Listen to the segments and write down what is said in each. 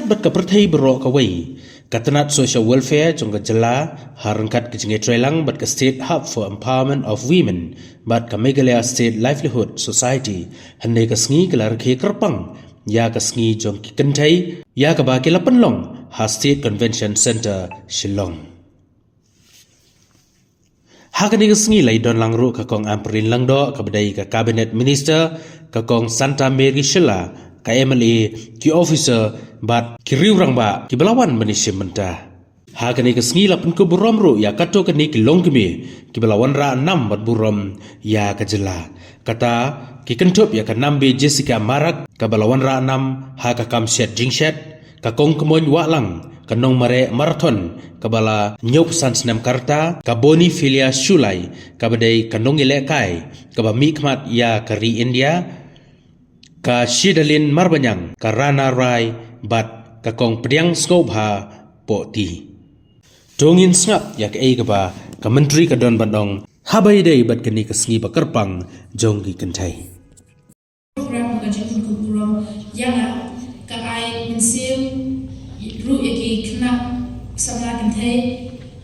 bat ka perthai bro ka wei katanat social welfare jong ka jala harangkat ke jinge trelang bat ka state hub for empowerment of women bat ka Meghalaya state livelihood society hanne ka sngi kelar khe kerpang ya ka sngi jong ki kenthai ya ka ba ke lapanlong ha state convention center Shillong Hakani sngi lai don langru ka kong amprin langdo ka badai ka cabinet minister ka kong Santa Mary Shela ka MLA ki officer bat ki riurang ba ki belawan manisya menta Hakani sngi lapan ko burom ru ya kato kani ki longkimi ki belawan ra 6 bat burom ya ka jela kata ki kentup ya ka nambe Jessica Marak ka belawan ra 6 ha ka kamshet jingshet ka Kong Kmoiñ Wahlang kanong mare marathon kabala nyop sansnam karta kaboni filia shulai kabadai kanong ilekai kabami khmat ya kari India ka shidalin marbanyang karana rai bat kakong pediang skobha poti dongin snap ya ka kaba ka menteri ka don bandong habai dei bat kani ka sngi bakarpang jonggi kentai program ka jikun ku burom yang ka ai minsim ru eki kna samla kan thai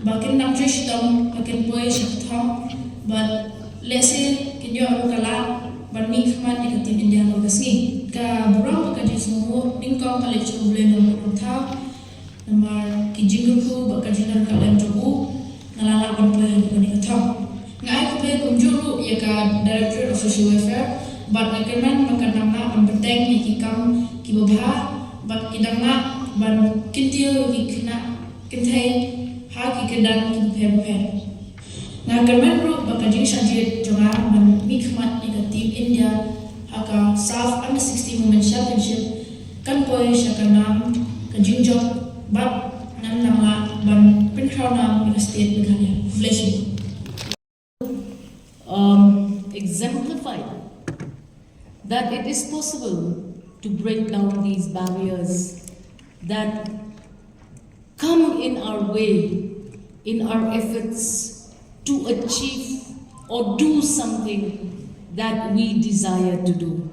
bakin nam trish tom bakin boy shak thom but lese kinyo ru kala ban mi khmat ek tim India ko kasni ka buram ka jismu ningkong kale problem no tha namar ki jingu ku baka jinan kala jogu nalala ban boy ko ni thom ngai ko pe kunjuru ya ka director of social welfare but recommend makanama am beteng ki kam ki bobha but kidangna ban kintil ki kena kintai ha ki kedang ki phe na garmen ru baka jing shajit jonga ban mi khmat ni ka team India ha ka south under 60 women championship kan poi shakanam ka jingjok bat nan nama ban pinkhana mi state Meghalaya blessing exemplify that it is possible to break down these barriers that come in our way in our efforts to achieve or do something that we desire to do.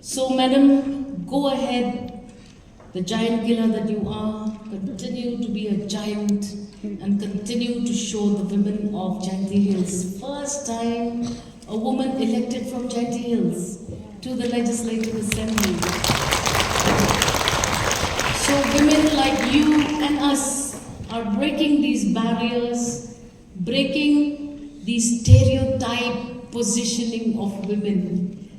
So, madam, go ahead, the giant killer that you are, continue to be a giant and continue to show the women of Jainti Hills. First time a woman elected from Jainti Hills to the Legislative Assembly. So women like you and us are breaking these barriers, breaking the stereotype positioning of women.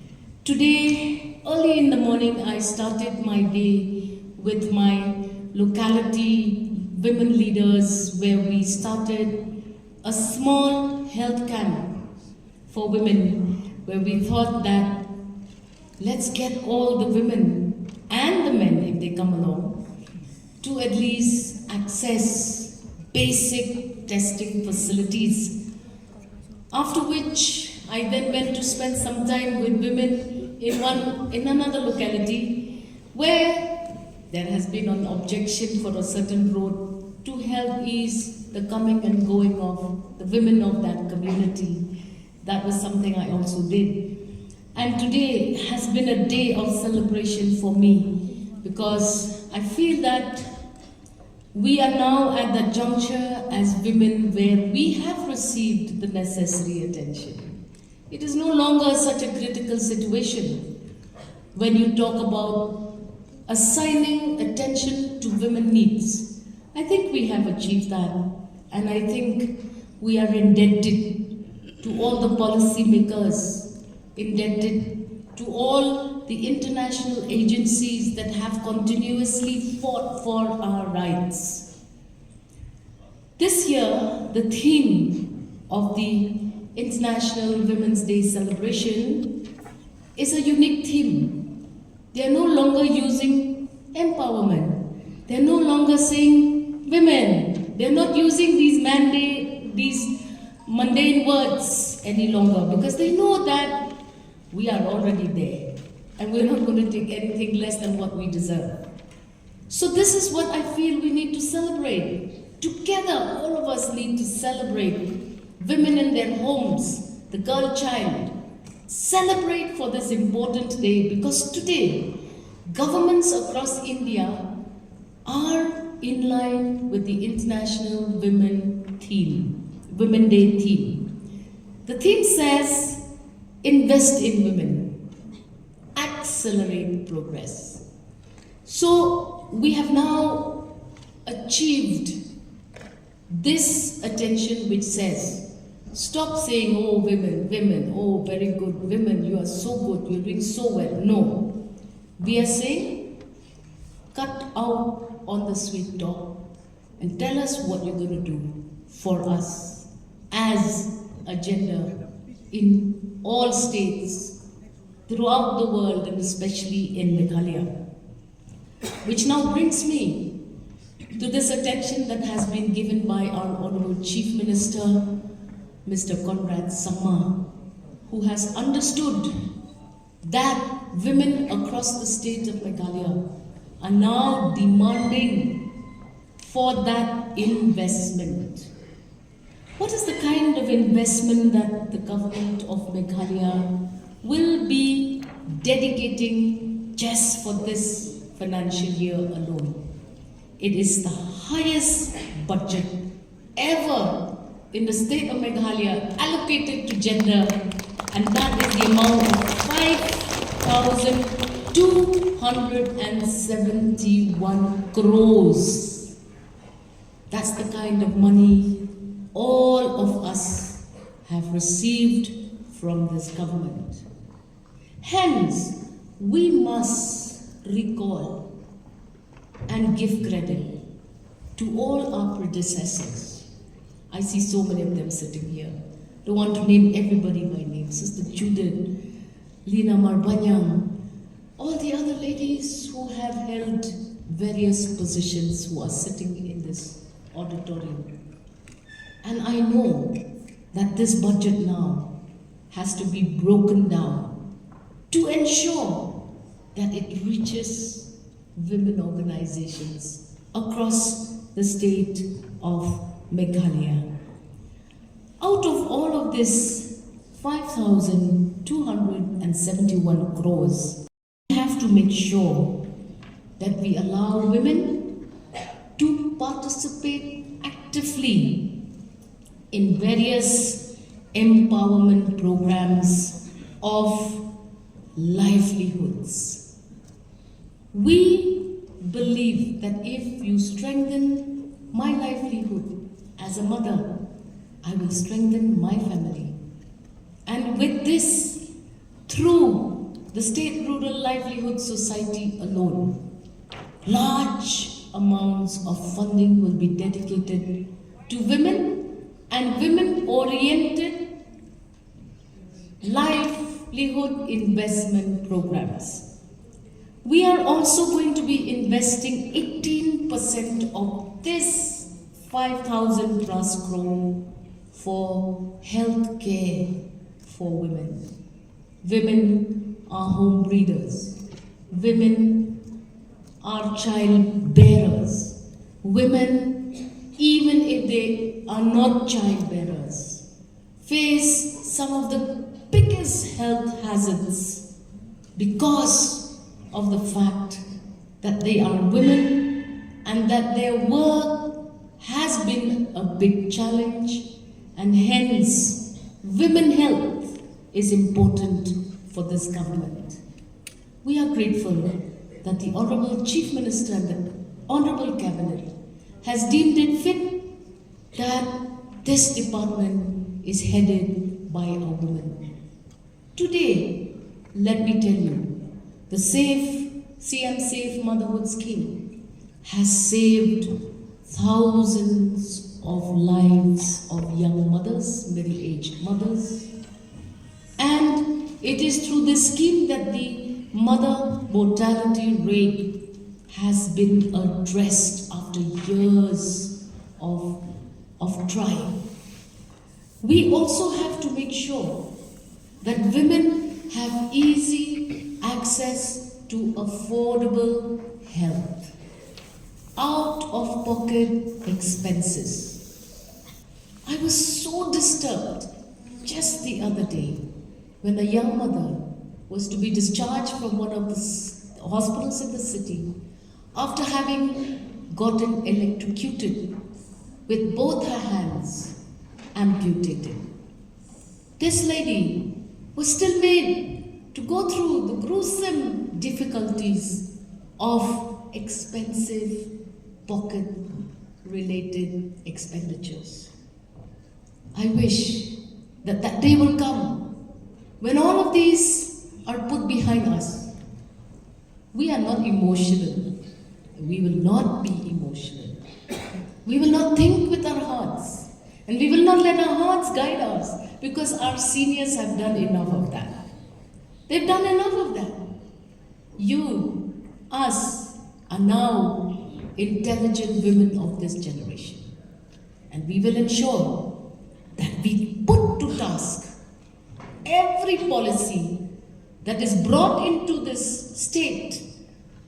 Today, early in the morning, I started my day with my locality women leaders where we started a small health camp for women where we thought that let's get all the women and the men if they come along to at least access basic testing facilities. After which, I then went to spend some time with women in another locality where there has been an objection for a certain road to help ease the coming and going of the women of that community. That was something I also did. And today has been a day of celebration for me because I feel that we are now at the juncture as women where we have received the necessary attention. It is no longer such a critical situation when you talk about assigning attention to women's needs. I think we have achieved that, and I think we are indebted to all the policy makers, indebted to all the international agencies that have continuously fought for our rights. This year, the theme of the International Women's Day celebration is a unique theme. They are no longer using empowerment. They are no longer saying women. They are not using these mundane words any longer because they know that we are already there and we're not going to take anything less than what we deserve. So this is what I feel we need to celebrate. Together, all of us need to celebrate women in their homes, the girl child. Celebrate for this important day because today, governments across India are in line with the International Women Day theme. The theme says, invest in women, accelerate progress. So we have now achieved this attention which says, stop saying, oh, women, oh, very good, women, you are so good, you're doing so well. No, we are saying, cut out on the sweet talk and tell us what you're going to do for us as a gender in all states throughout the world and especially in Meghalaya. Which now brings me to this attention that has been given by our Honorable Chief Minister, Mr. Conrad Sangma, who has understood that women across the state of Meghalaya are now demanding for that investment. What is the kind of investment that the government of Meghalaya will be dedicating just for this financial year alone? It is the highest budget ever in the state of Meghalaya allocated to gender, and that is the amount of 5,271 crores. That's the kind of money all of us have received from this government. Hence, we must recall and give credit to all our predecessors. I see so many of them sitting here. Don't want to name everybody by name. Sister Judith, Lina Marbanyang, all the other ladies who have held various positions who are sitting in this auditorium. And I know that this budget now has to be broken down to ensure that it reaches women organizations across the state of Meghalaya. Out of all of this 5,271 crores, we have to make sure that we allow women to participate actively in various empowerment programs of livelihoods. We believe that if you strengthen my livelihood as a mother, I will strengthen my family. And with this, through the State Rural Livelihood Society alone, large amounts of funding will be dedicated to women and women-oriented livelihood investment programs. We are also going to be investing 18% of this 5,000 plus crore for health care for women. Women are home breeders. Women are child bearers. Women, even if they are not child bearers, face some of the biggest health hazards because of the fact that they are women and that their work has been a big challenge, and hence women health is important for this government. We are grateful that the Honorable Chief Minister and the Honorable Cabinet has deemed it fit that this department is headed by a woman. Today, let me tell you, the CM Safe Motherhood Scheme has saved thousands of lives of young mothers, middle-aged mothers. And it is through this scheme that the mother mortality rate has been addressed after years of trying. We also have to make sure that women have easy access to affordable health, out-of-pocket expenses. I was so disturbed just the other day when a young mother was to be discharged from one of the hospitals in the city after having gotten electrocuted with both her hands amputated. This lady was still made to go through the gruesome difficulties of expensive pocket-related expenditures. I wish that that day will come when all of these are put behind us. We are not emotional. We will not be emotional. We will not think with our hearts. And we will not let our hearts guide us, because our seniors have done enough of that. They've done enough of that. You, us, are now intelligent women of this generation. And we will ensure that we put to task every policy that is brought into this state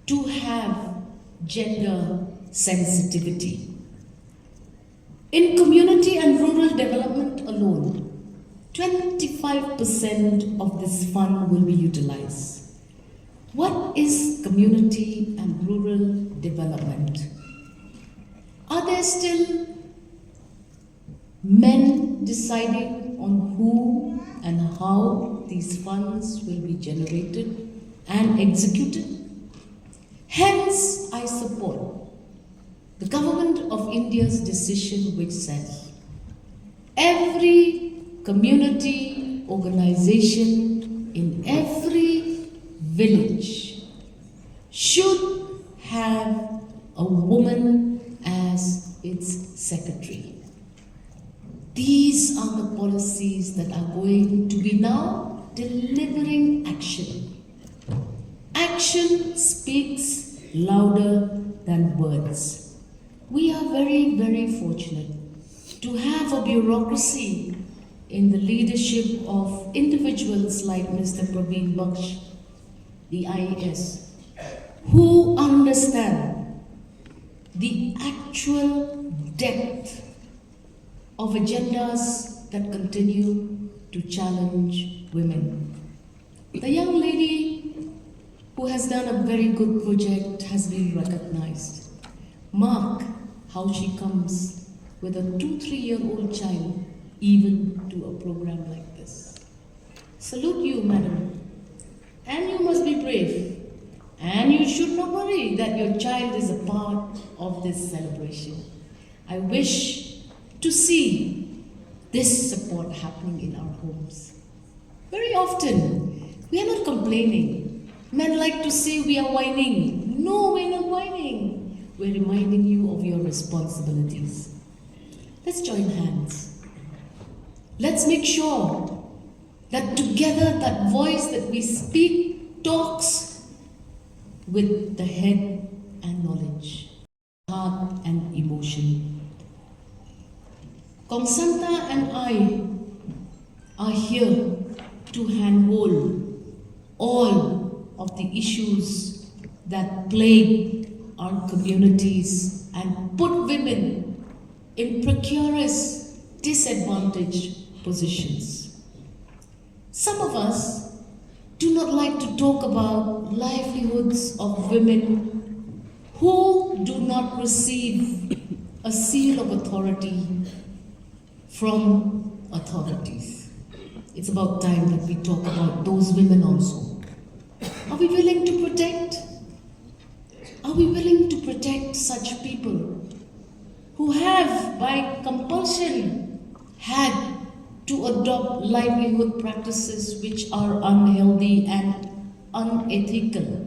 to have gender sensitivity. In community and rural development alone, 25% of this fund will be utilized. What is community and rural development? Are there still men deciding on who and how these funds will be generated and executed? Hence, I support the Government of India's decision which says every community organization in every village should have a woman as its secretary. These are the policies that are going to be now delivering action. Action speaks louder than words. We are very, very fortunate to have a bureaucracy in the leadership of individuals like Mr. Praveen Baksh, the IAS, who understand the actual depth of agendas that continue to challenge women. The young lady who has done a very good project has been recognized. Mark how she comes with a 2-3-year-old child even to a program like this. Salute you, madam. And you must be brave. And you should not worry that your child is a part of this celebration. I wish to see this support happening in our homes. Very often, we are not complaining. Men like to say we are whining. No, we're not whining. We're reminding you of your responsibilities. Let's join hands. Let's make sure that together that voice that we speak talks with the head and knowledge, heart and emotion. Kong Santa and I are here to handhold all of the issues that plague our communities and put women in precarious, disadvantaged positions. Some of us do not like to talk about livelihoods of women who do not receive a seal of authority from authorities. It's about time that we talk about those women also. Are we willing to protect? Are we willing to protect such people who have, by compulsion, had to adopt livelihood practices which are unhealthy and unethical?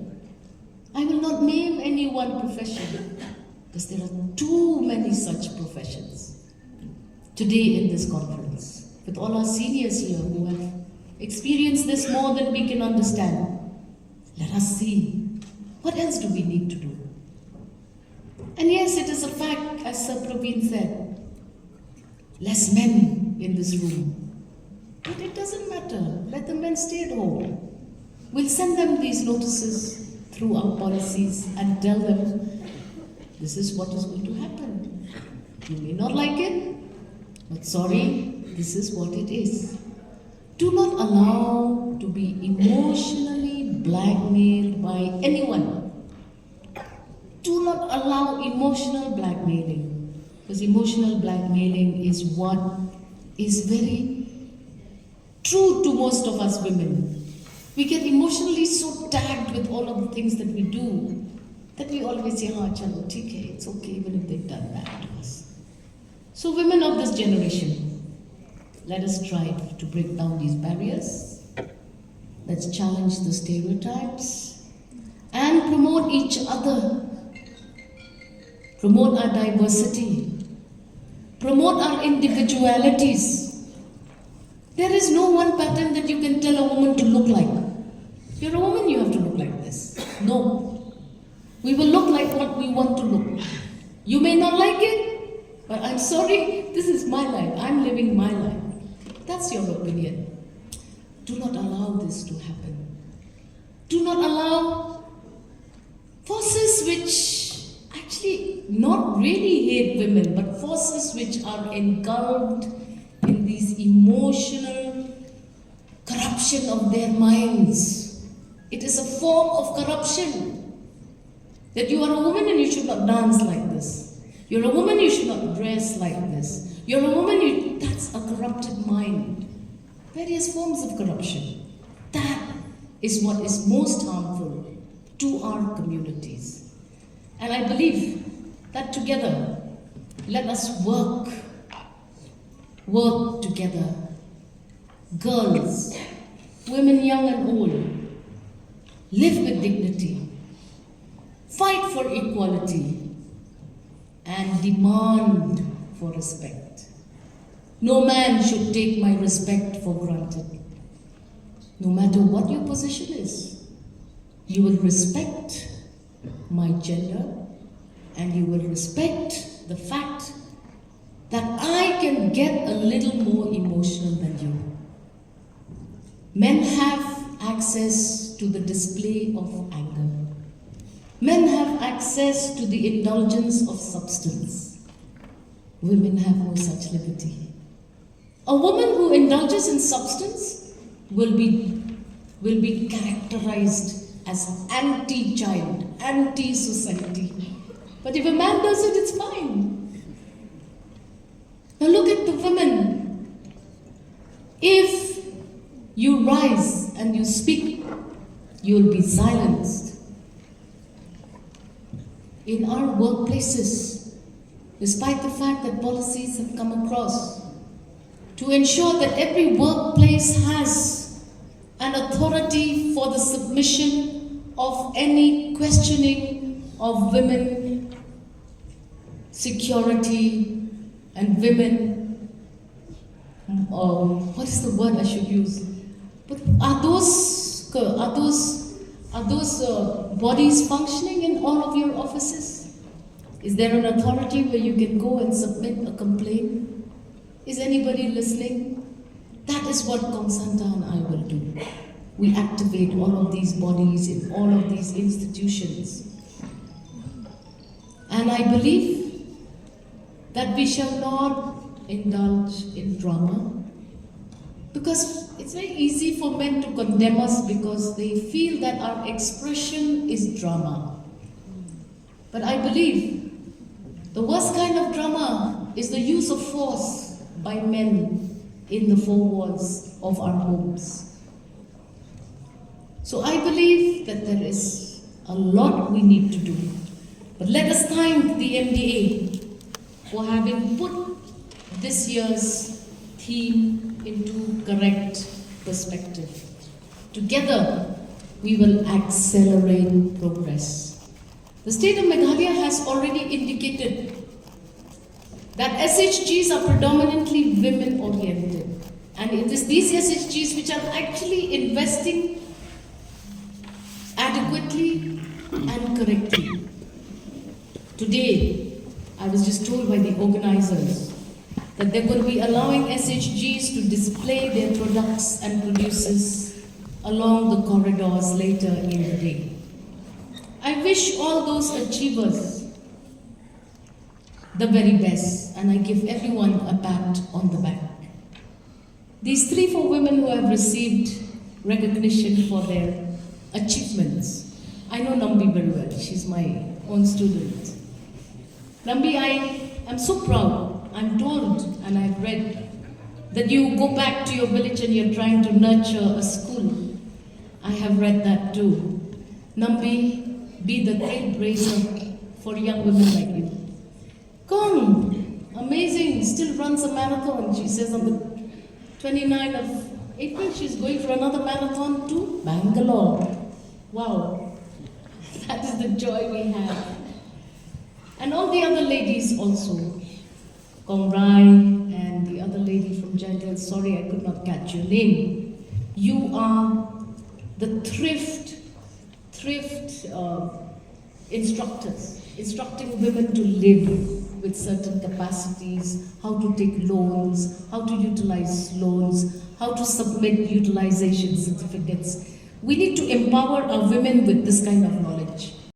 I will not name any one profession because there are too many such professions. Today in this conference, with all our seniors here who have experienced this more than we can understand, let us see what else do we need to do. And yes, it is a fact, as Sir Praveen said, less men in this room. But it doesn't matter. Let the men stay at home. We'll send them these notices through our policies and tell them this is what is going to happen. You may not like it, but sorry, this is what it is. Do not allow to be emotionally blackmailed by anyone. Do not allow emotional blackmailing, because emotional blackmailing is what is very true to most of us women. We get emotionally so tagged with all of the things that we do that we always say, "Ah, chalo, theek hai, it's okay," even if they've done bad to us. So, women of this generation, let us strive to break down these barriers. Let's challenge the stereotypes and promote each other. Promote our diversity. Promote our individualities. There is no one pattern that you can tell a woman to look like. You're a woman, you have to look like this. No. We will look like what we want to look. You may not like it, but I'm sorry, this is my life. I'm living my life. That's your opinion. Do not allow this to happen. Do not allow forces which actually not really hate women, but forces which are engulfed in these emotional corruption of their minds. It is a form of corruption. That you are a woman and you should not dance like this. You're a woman, you should not dress like this. You're a woman, that's a corrupted mind. Various forms of corruption. That is what is most harmful to our communities. And I believe that together, let us work together. Girls, women young and old, live with dignity, fight for equality, and demand for respect. No man should take my respect for granted. No matter what your position is, you will respect my gender and you will respect the fact that I can get a little more emotional than you. Men have access to the display of anger. Men have access to the indulgence of substance. Women have no such liberty. A woman who indulges in substance will be characterized as anti-child, anti-society. But if a man does it, it's fine. Now look at the women. If you rise and you speak, you'll be silenced. In our workplaces, despite the fact that policies have come across to ensure that every workplace has an authority for the submission of any questioning of women security and women, what is the word I should use? But are those bodies functioning in all of your offices? Is there an authority where you can go and submit a complaint? Is anybody listening? That is what Kong Santa and I will do. We activate all of these bodies in all of these institutions. And I believe that we shall not indulge in drama, because it's very easy for men to condemn us because they feel that our expression is drama. But I believe the worst kind of drama is the use of force by men in the four walls of our homes. So I believe that there is a lot we need to do. But let us thank the MDA for having put this year's theme into correct perspective. Together, we will accelerate progress. The state of Meghalaya has already indicated that SHGs are predominantly women-oriented. And it is these SHGs which are actually investing adequately and correctly. Today, I was just told by the organizers that they're going to be allowing SHGs to display their products and produces along the corridors later in the day. I wish all those achievers the very best, and I give everyone a pat on the back. These 3-4 women who have received recognition for their achievements. I know Nambi very well. She's my own student. Nambi, I am so proud. I'm told and I've read that you go back to your village and you're trying to nurture a school. I have read that too. Nambi, be the trailblazer for young women like you. Kong, amazing, still runs a marathon. She says on the 29th of April, she's going for another marathon to Bangalore. Wow, that is the joy we have. And all the other ladies also, Kong Rai and the other lady from Gentle, sorry I could not catch your name. You are the thrift instructors, instructing women to live with certain capacities, how to take loans, how to utilize loans, how to submit utilization certificates. We need to empower our women with this kind of knowledge.